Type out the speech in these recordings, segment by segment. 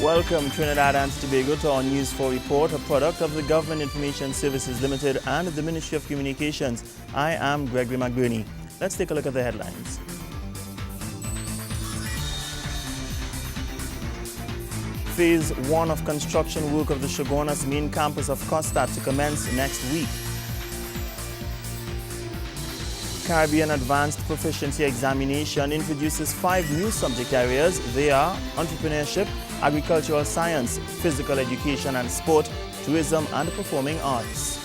Welcome Trinidad and Tobago to our News 4 report, a product of the Government Information Services Limited and the Ministry of Communications. I am Gregory McBurney. Let's take a look at the headlines. Phase 1 of construction work of the Shogunas main campus of Costa to commence next week. Caribbean Advanced Proficiency Examination introduces 5 new subject areas. They are entrepreneurship, agricultural science, physical education and sport, tourism and performing arts.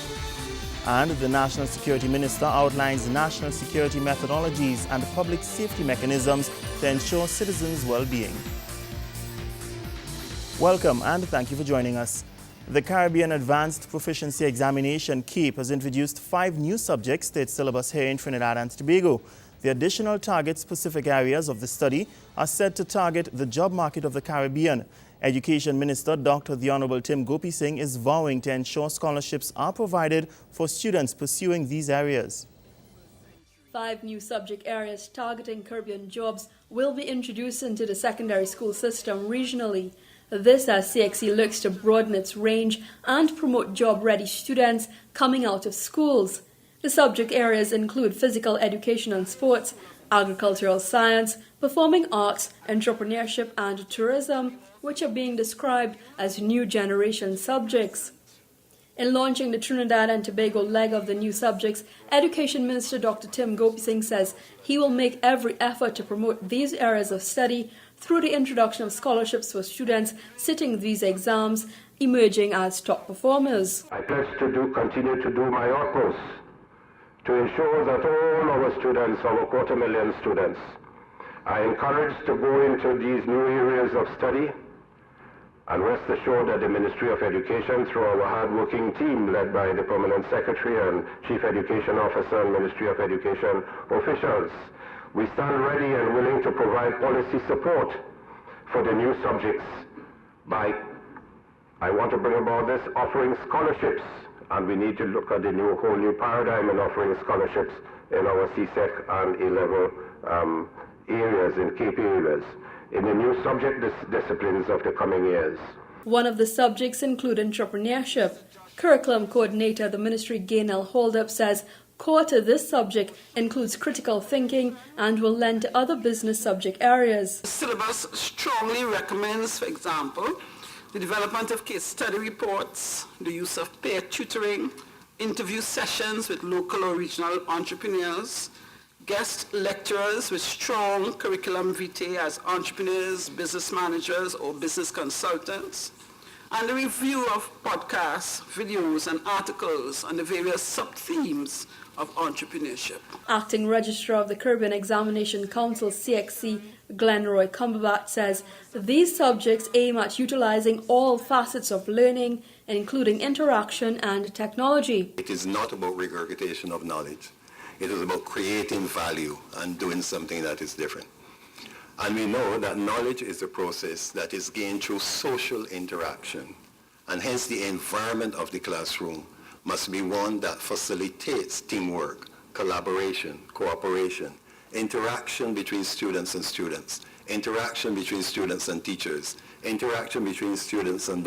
And the National Security Minister outlines national security methodologies and public safety mechanisms to ensure citizens' well-being. Welcome and thank you for joining us. The Caribbean Advanced Proficiency Examination, CAPE, has introduced 5 new subjects to its syllabus here in Trinidad and Tobago. The additional target-specific areas of the study are set to target the job market of the Caribbean. Education Minister Dr. The Honorable Tim Gopi Singh is vowing to ensure scholarships are provided for students pursuing these areas. 5 new subject areas targeting Caribbean jobs will be introduced into the secondary school system regionally. This as CXC looks to broaden its range and promote job-ready students coming out of schools. The subject areas include physical education and sports, agricultural science, performing arts, entrepreneurship and tourism, which are being described as new generation subjects. In launching the Trinidad and Tobago leg of the new subjects, Education Minister Dr. Tim Gopi Singh says he will make every effort to promote these areas of study through the introduction of scholarships for students sitting these exams, emerging as top performers. I pledge to continue to do my utmost to ensure that all our students, our 250,000 students, are encouraged to go into these new areas of study. And rest assured that the Ministry of Education, through our hard-working team led by the Permanent Secretary and Chief Education Officer and Ministry of Education officials, we stand ready and willing to provide policy support for the new subjects by, I want to bring about this, offering scholarships. And we need to look at the whole new paradigm in offering scholarships in our CSEC and A-level areas, in CAPE areas, in the new subject disciplines of the coming years. One of the subjects include entrepreneurship. Curriculum coordinator of the ministry, Gaynell Holdup, says core to this subject includes critical thinking and will lend to other business subject areas. The syllabus strongly recommends, for example, the development of case study reports, the use of peer tutoring, interview sessions with local or regional entrepreneurs, guest lecturers with strong curriculum vitae as entrepreneurs, business managers, or business consultants, and the review of podcasts, videos, and articles on the various sub-themes of entrepreneurship. Acting Registrar of the Caribbean Examination Council, CXC, Glenroy Cumberbatch, says these subjects aim at utilizing all facets of learning, including interaction and technology. It is not about regurgitation of knowledge. It is about creating value and doing something that is different. And we know that knowledge is a process that is gained through social interaction. And hence the environment of the classroom must be one that facilitates teamwork, collaboration, cooperation, interaction between students and students, interaction between students and teachers, interaction between students and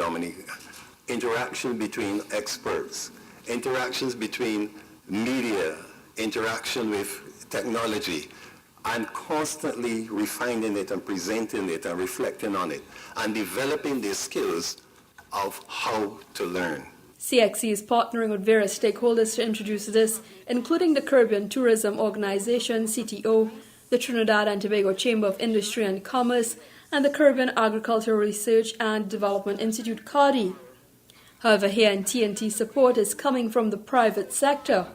interaction between experts, interactions between media, interaction with technology, and constantly refining it and presenting it and reflecting on it and developing the skills of how to learn. CXC is partnering with various stakeholders to introduce this, including the Caribbean Tourism Organization, CTO, the Trinidad and Tobago Chamber of Industry and Commerce, and the Caribbean Agricultural Research and Development Institute, CARDI. However, here in TNT, support is coming from the private sector.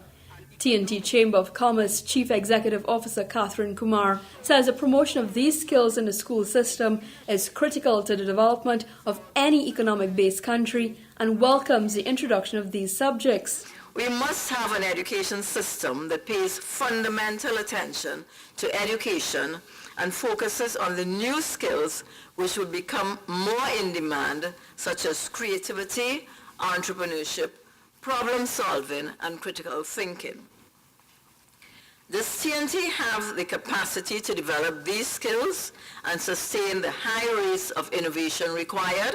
TNT Chamber of Commerce Chief Executive Officer Catherine Kumar says the promotion of these skills in the school system is critical to the development of any economic-based country and welcomes the introduction of these subjects. We must have an education system that pays fundamental attention to education and focuses on the new skills which will become more in demand, such as creativity, entrepreneurship, problem solving, and critical thinking. Does TNT have the capacity to develop these skills and sustain the high rates of innovation required?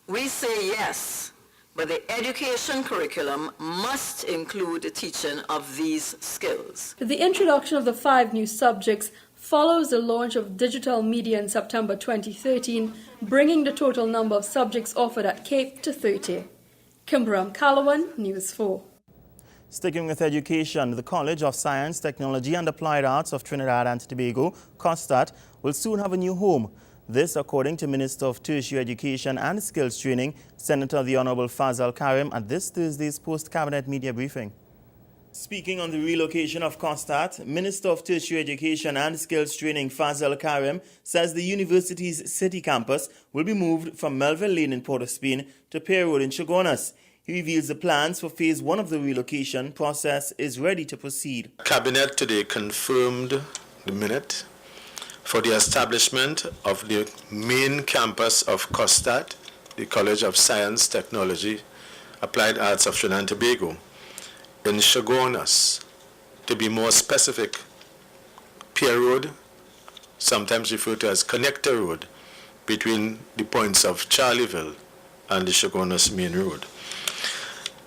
We say yes, but the education curriculum must include the teaching of these skills. The introduction of the 5 new subjects follows the launch of digital media in September 2013, bringing the total number of subjects offered at CAPE to 30. Kimberam Calawan, News 4. Sticking with education, the College of Science, Technology and Applied Arts of Trinidad and Tobago, COSTAT, will soon have a new home. This, according to Minister of Tertiary Education and Skills Training, Senator the Honorable Fazal Karim, at this Thursday's post-cabinet media briefing. Speaking on the relocation of COSTAT, Minister of Tertiary Education and Skills Training Fazal Karim says the university's city campus will be moved from Melville Lane in Port-of-Spain to Pier Road in Chaguanas. He reveals the plans for phase 1 of the relocation process is ready to proceed. Cabinet today confirmed the minute for the establishment of the main campus of COSTAT, the College of Science, Technology, Applied Arts of Trinidad and Tobago, in Chaguanas. To be more specific, Pier Road, sometimes referred to as Connector Road, between the points of Charleville and the Chaguanas Main Road.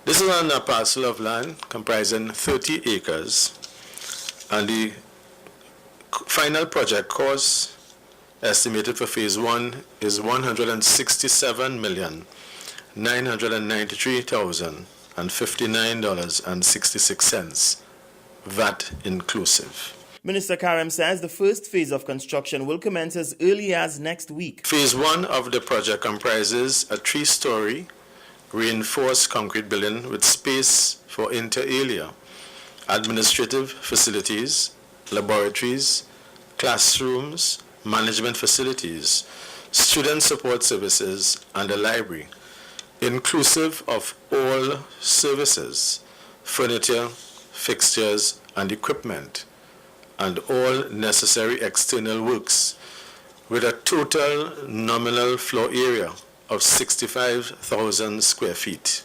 This is on a parcel of land comprising 30 acres, and the final project cost estimated for phase 1 is $167,993,059.66, VAT inclusive. Minister Karim says the first phase of construction will commence as early as next week. Phase 1 of the project comprises a 3-story reinforced concrete building with space for inter alia, administrative facilities, laboratories, classrooms, management facilities, student support services, and a library, inclusive of all services, furniture, fixtures, and equipment, and all necessary external works, with a total nominal floor area of 65,000 square feet.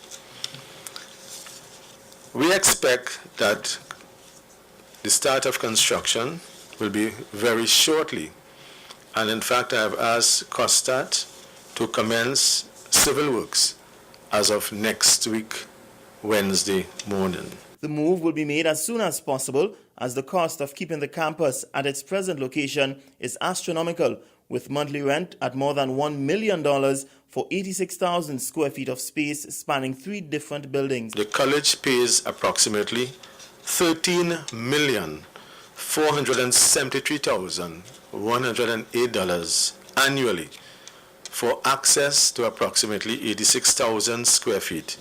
We expect that the start of construction will be very shortly, and in fact I have asked COSTAT to commence civil works as of next week, Wednesday morning. The move will be made as soon as possible, as the cost of keeping the campus at its present location is astronomical, with monthly rent at more than $1 million for 86,000 square feet of space spanning 3 different buildings. The college pays approximately $13,473,108 annually for access to approximately 86,000 square feet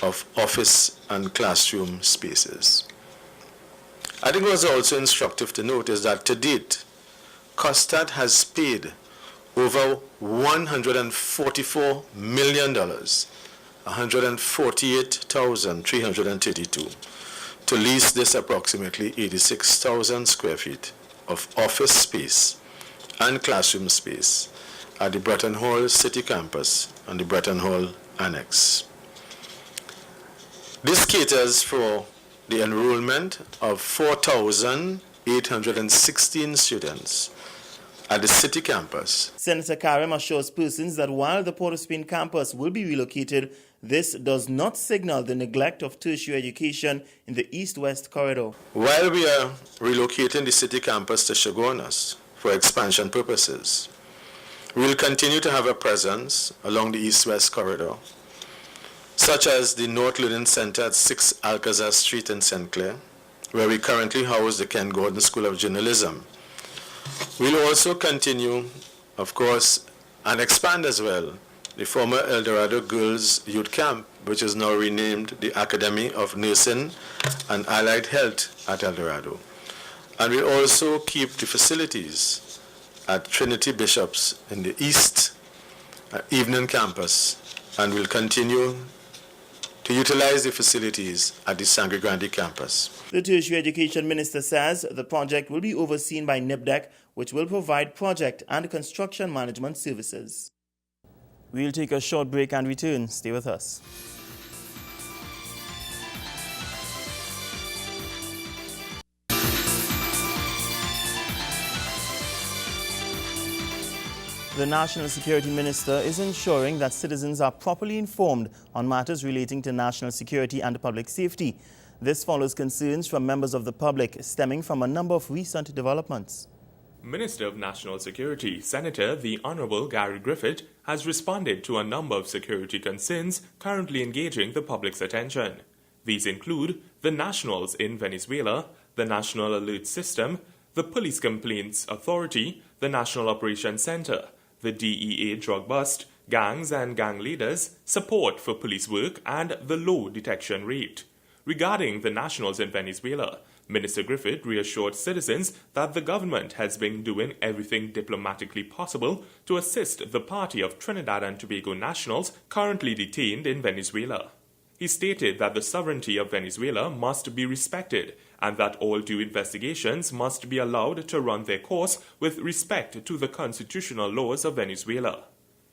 of office and classroom spaces. I think what's also instructive to note is that to date, COSTAT has paid over $144 million, $148,332, to lease this approximately 86,000 square feet of office space and classroom space at the Bretton Hall City Campus and the Bretton Hall Annex. This caters for the enrollment of 4,816 students at the city campus. Senator Karim assures persons that while the Port-of-Spain campus will be relocated, this does not signal the neglect of tertiary education in the east-west corridor. While we are relocating the city campus to Chaguanas for expansion purposes, we will continue to have a presence along the east-west corridor, such as the North Learning Center at 6 Alcazar Street in St. Clair, where we currently house the Ken Gordon School of Journalism. We'll also continue, of course, and expand as well the former El Dorado Girls Youth Camp, which is now renamed the Academy of Nursing and Allied Health at El Dorado. And we'll also keep the facilities at Trinity Bishops in the East Evening Campus, and we'll continue to utilize the facilities at the Sangre Grande campus. The Tertiary Education Minister says the project will be overseen by NIPDEC, which will provide project and construction management services. We'll take a short break and return. Stay with us. The National Security Minister is ensuring that citizens are properly informed on matters relating to national security and public safety. This follows concerns from members of the public stemming from a number of recent developments. Minister of National Security, Senator the Honourable Gary Griffith, has responded to a number of security concerns currently engaging the public's attention. These include the nationals in Venezuela, the National Alert System, the Police Complaints Authority, the National Operations Center, the DEA drug bust, gangs and gang leaders, support for police work, and the low detection rate. Regarding the nationals in Venezuela, Minister Griffith reassured citizens that the government has been doing everything diplomatically possible to assist the party of Trinidad and Tobago nationals currently detained in Venezuela. He stated that the sovereignty of Venezuela must be respected and that all due investigations must be allowed to run their course with respect to the constitutional laws of Venezuela.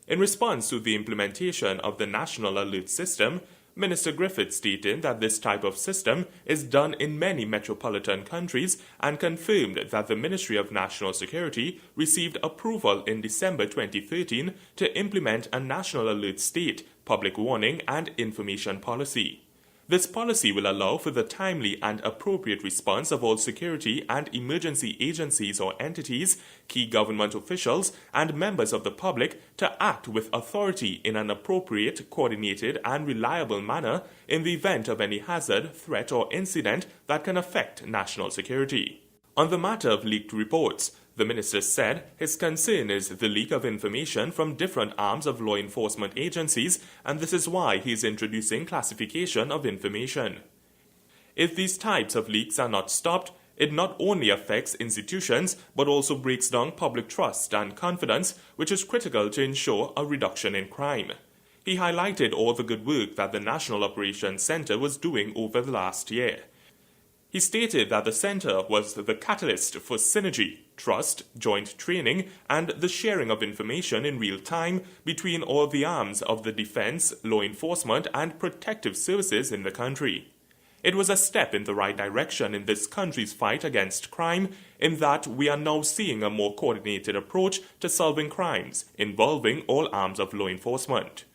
In response to the implementation of the National Alert System, Minister Griffith stated that this type of system is done in many metropolitan countries and confirmed that the Ministry of National Security received approval in December 2013 to implement a national alert state, public warning and information policy. This policy will allow for the timely and appropriate response of all security and emergency agencies or entities, key government officials, and members of the public to act with authority in an appropriate, coordinated, and reliable manner in the event of any hazard, threat, or incident that can affect national security. On the matter of leaked reports, the minister said his concern is the leak of information from different arms of law enforcement agencies, and this is why he is introducing classification of information. If these types of leaks are not stopped, it not only affects institutions but also breaks down public trust and confidence, which is critical to ensure a reduction in crime. He highlighted all the good work that the National Operations Center was doing over the last year. He stated that the center was the catalyst for synergy, trust, joint training, and the sharing of information in real time between all the arms of the defense, law enforcement, and protective services in the country. It was a step in the right direction in this country's fight against crime, in that we are now seeing a more coordinated approach to solving crimes involving all arms of law enforcement.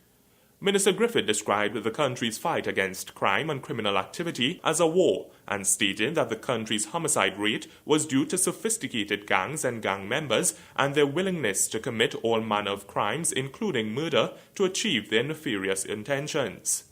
Minister Griffith described the country's fight against crime and criminal activity as a war and stated that the country's homicide rate was due to sophisticated gangs and gang members and their willingness to commit all manner of crimes, including murder, to achieve their nefarious intentions.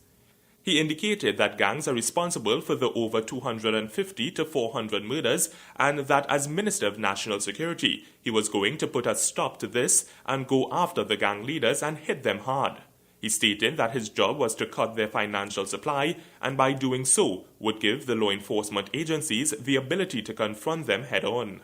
He indicated that gangs are responsible for the over 250 to 400 murders and that as Minister of National Security, he was going to put a stop to this and go after the gang leaders and hit them hard. He stated that his job was to cut their financial supply and by doing so would give the law enforcement agencies the ability to confront them head-on.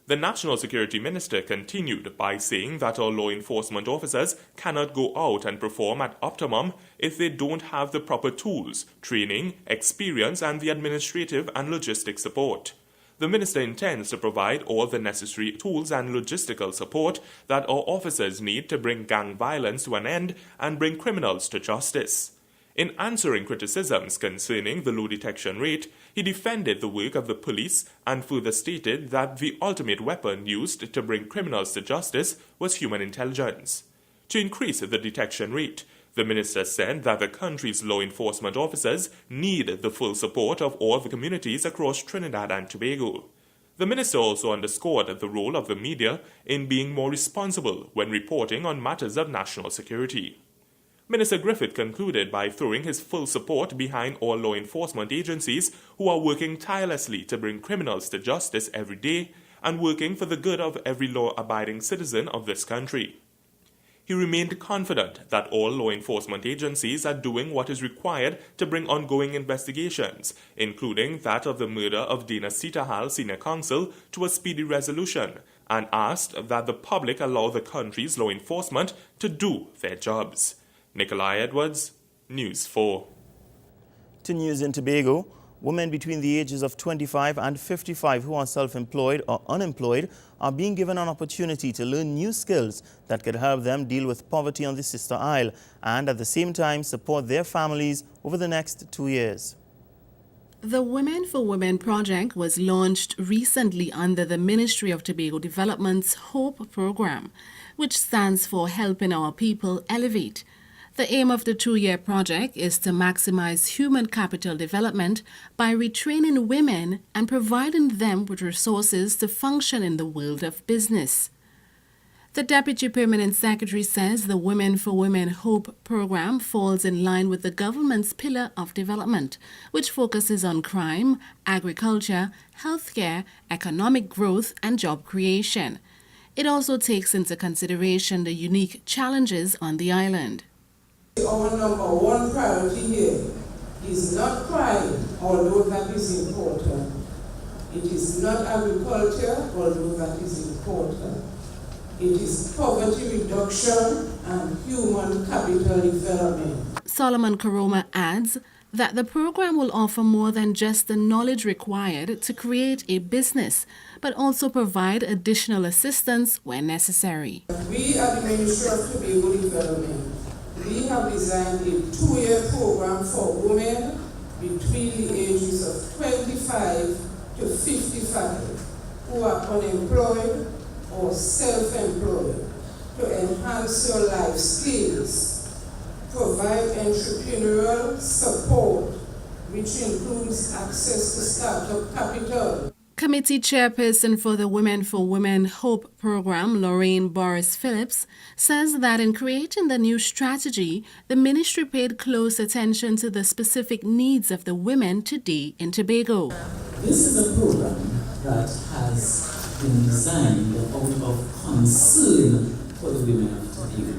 The National Security Minister continued by saying that our law enforcement officers cannot go out and perform at optimum if they don't have the proper tools, training, experience, and the administrative and logistic support. The minister intends to provide all the necessary tools and logistical support that our officers need to bring gang violence to an end and bring criminals to justice. In answering criticisms concerning the low detection rate, he defended the work of the police and further stated that the ultimate weapon used to bring criminals to justice was human intelligence. To increase the detection rate, the minister said that the country's law enforcement officers need the full support of all the communities across Trinidad and Tobago. The minister also underscored the role of the media in being more responsible when reporting on matters of national security. Minister Griffith concluded by throwing his full support behind all law enforcement agencies who are working tirelessly to bring criminals to justice every day and working for the good of every law-abiding citizen of this country. He remained confident that all law enforcement agencies are doing what is required to bring ongoing investigations, including that of the murder of Dana Sitahal, Senior Counsel, to a speedy resolution, and asked that the public allow the country's law enforcement to do their jobs. Nikolai Edwards, News 4. To News in Tobago, women between the ages of 25 and 55 who are self-employed or unemployed are being given an opportunity to learn new skills that could help them deal with poverty on the sister isle and at the same time support their families over the next 2 years. The Women for Women project was launched recently under the Ministry of Tobago Development's HOPE program, which stands for Helping Our People Elevate. The aim of the 2-year project is to maximize human capital development by retraining women and providing them with resources to function in the world of business. The Deputy Permanent Secretary says the Women for Women HOPE program falls in line with the government's pillar of development, which focuses on crime, agriculture, healthcare, economic growth, and job creation. It also takes into consideration the unique challenges on the island. Our number one priority here is not crime, although that is important. It is not agriculture, although that is important. It is poverty reduction and human capital development. Solomon Karoma adds that the program will offer more than just the knowledge required to create a business, but also provide additional assistance when necessary. We at the Ministry of Tobago Development, we have designed a 2-year program for women between the ages of 25 to 55 who are unemployed or self-employed to enhance your life skills, provide entrepreneurial support, which includes access to startup capital. Committee Chairperson for the Women for Women HOPE program, Lorraine Boris-Phillips, says that in creating the new strategy, the ministry paid close attention to the specific needs of the women today in Tobago. This is a program that has been designed out of concern for the women of Tobago.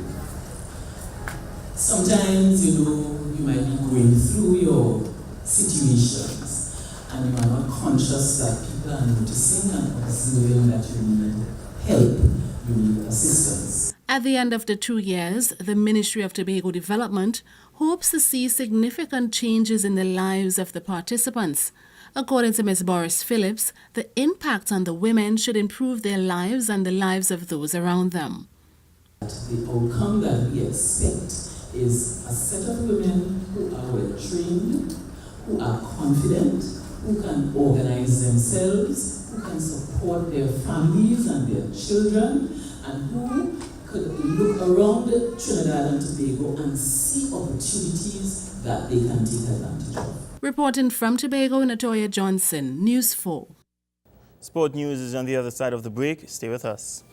Sometimes, you might be going through your situations and you are not conscious that people are noticing and observing that you need help, you need assistance. At the end of the 2 years, the Ministry of Tobago Development hopes to see significant changes in the lives of the participants. According to Ms. Boris-Phillips, the impact on the women should improve their lives and the lives of those around them. The outcome that we expect is a set of women who are well trained, who are confident, who can organize themselves, who can support their families and their children, and who could look around Trinidad and Tobago and see opportunities that they can take advantage of. Reporting from Tobago, Natoya Johnson, News 4. Sport news is on the other side of the break. Stay with us.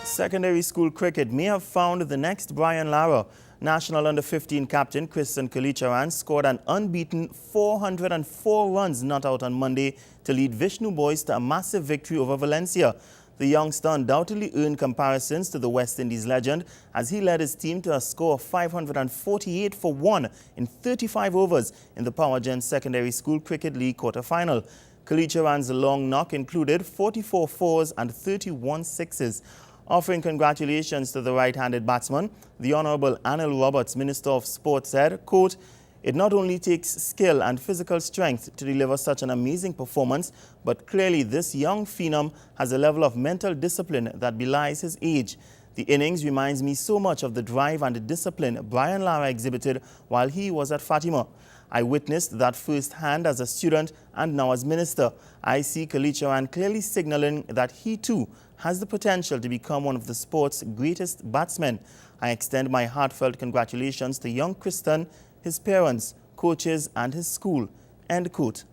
Secondary school cricket may have found the next Brian Lara. National Under-15 captain Kristen Kalicharan scored an unbeaten 404 runs not out on Monday to lead Vishnu boys to a massive victory over Valencia. The youngster undoubtedly earned comparisons to the West Indies legend as he led his team to a score of 548 for 1 in 35 overs in the Power Gen Secondary School Cricket League quarter-final. Kalicharan's long knock included 44 fours and 31 sixes. Offering congratulations to the right-handed batsman, the Honourable Anil Roberts, Minister of Sport, said, quote, "It not only takes skill and physical strength to deliver such an amazing performance, but clearly this young phenom has a level of mental discipline that belies his age. The innings reminds me so much of the drive and the discipline Brian Lara exhibited while he was at Fatima. I witnessed that firsthand as a student and now as minister. I see Kalicharan clearly signaling that he too has the potential to become one of the sport's greatest batsmen. I extend my heartfelt congratulations to young Kristen, his parents, coaches and his school." End quote.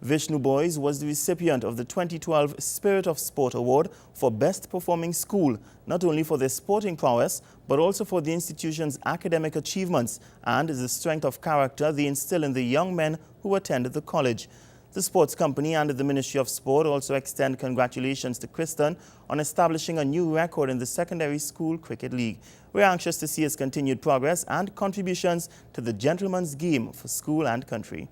Vishnu Boys was the recipient of the 2012 Spirit of Sport Award for Best Performing School, not only for their sporting prowess, but also for the institution's academic achievements and the strength of character they instill in the young men who attended the college. The sports company and the Ministry of Sport also extend congratulations to Kristen on establishing a new record in the Secondary School Cricket League. We're anxious to see his continued progress and contributions to the gentleman's game for school and country.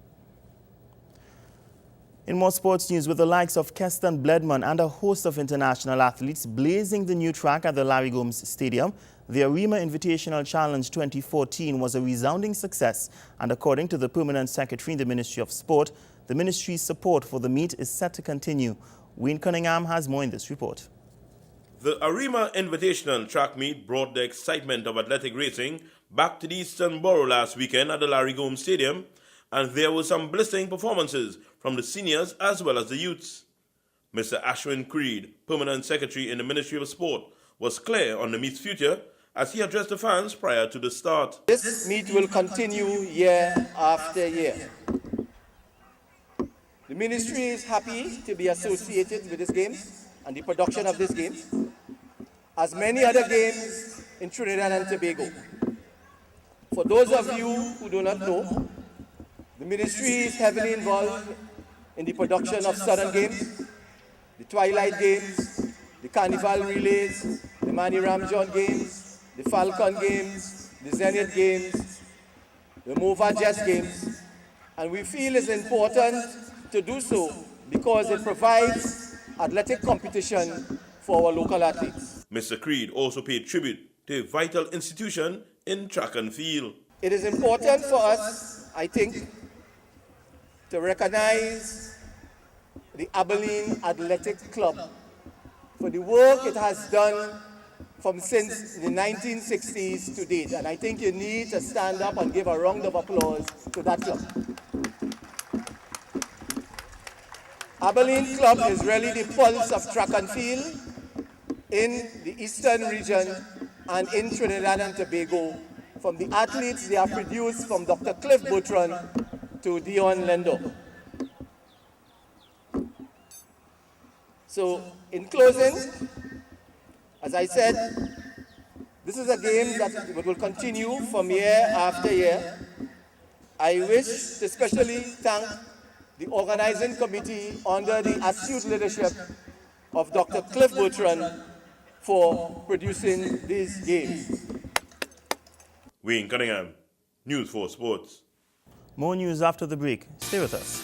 In more sports news, with the likes of Keston Bledman and a host of international athletes blazing the new track at the Larry Gomes Stadium, the Arima Invitational Challenge 2014 was a resounding success, and according to the Permanent Secretary in the Ministry of Sport, the ministry's support for the meet is set to continue. Wayne Cunningham has more in this report. The Arima Invitational track meet brought the excitement of athletic racing back to the Eastern Borough last weekend at the Larry Gomes Stadium, and there were some blistering performances from the seniors as well as the youths. Mr. Ashwin Creed, Permanent Secretary in the Ministry of Sport, was clear on the meet's future as he addressed the fans prior to the start. This meet will continue year after year. The ministry is happy to be associated with this game and the production of this game, as many other games in Trinidad and Tobago. For those of you who do not know, the ministry is heavily involved in the production of Southern Games, the Twilight Games, the Carnival Relays, the Mani Ramjon Games, the Falcon Games, the Zenith Games, the Mova Jets Games, and we feel it's important to do so because it provides athletic competition for our local athletes. Mr. Creed also paid tribute to a vital institution in track and field. It is important for us, I think, to recognize the Abilene Athletic Club for the work it has done from since the 1960s to date. And I think you need to stand up and give a round of applause to that club. Abilene Club is really the pulse of track and field in the eastern region and in Trinidad and Tobago, from the athletes they have produced from Dr. Cliff Bertrand to Dion Lendo. So, in closing, as I said, this is a game that will continue from year after year. I wish to especially thank the organizing committee under the astute leadership of Dr. Cliff Bertrand for producing these games. Wayne Cunningham, News 4 Sports. More news after the break. Stay with us.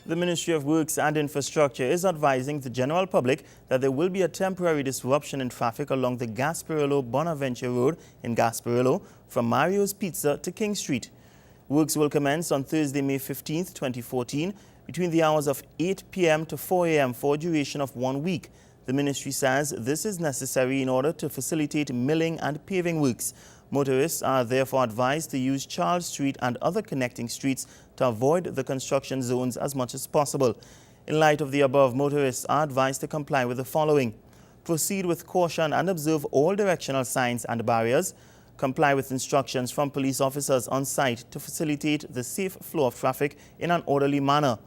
The Ministry of Works and Infrastructure is advising the general public that there will be a temporary disruption in traffic along the Gasparillo-Bonaventure Road in Gasparillo from Mario's Pizza to King Street. Works will commence on Thursday, May 15, 2014, between the hours of 8 p.m. to 4 a.m. for a duration of 1 week. The ministry says this is necessary in order to facilitate milling and paving works. Motorists are therefore advised to use Charles Street and other connecting streets to avoid the construction zones as much as possible. In light of the above, motorists are advised to comply with the following: proceed with caution and observe all directional signs and barriers. Comply with instructions from police officers on site to facilitate the safe flow of traffic in an orderly manner.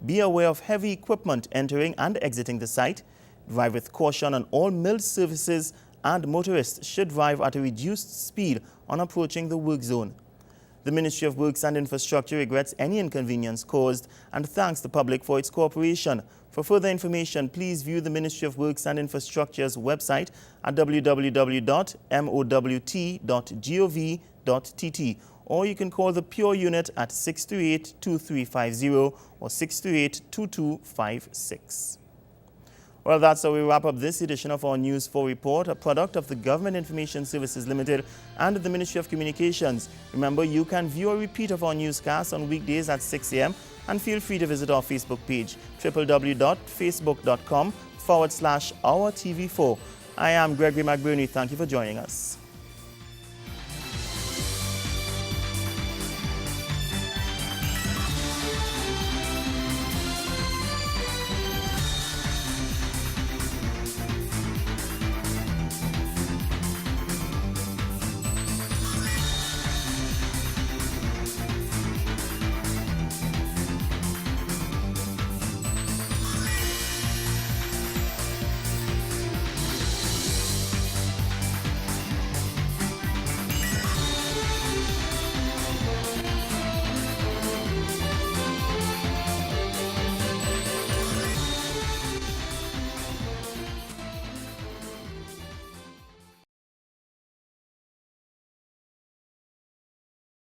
Be aware of heavy equipment entering and exiting the site. Drive with caution on all milled surfaces, and motorists should drive at a reduced speed on approaching the work zone. The Ministry of Works and Infrastructure regrets any inconvenience caused and thanks the public for its cooperation. For further information, please view the Ministry of Works and Infrastructure's website at www.mowt.gov.tt, or you can call the Pure Unit at 628-2350 or 628-2256. Well, that's how we wrap up this edition of our News 4 report, a product of the Government Information Services Limited and the Ministry of Communications. Remember, you can view a repeat of our newscast on weekdays at 6 a.m. and feel free to visit our Facebook page, www.facebook.com/OurTV4. I am Gregory McBurney. Thank you for joining us.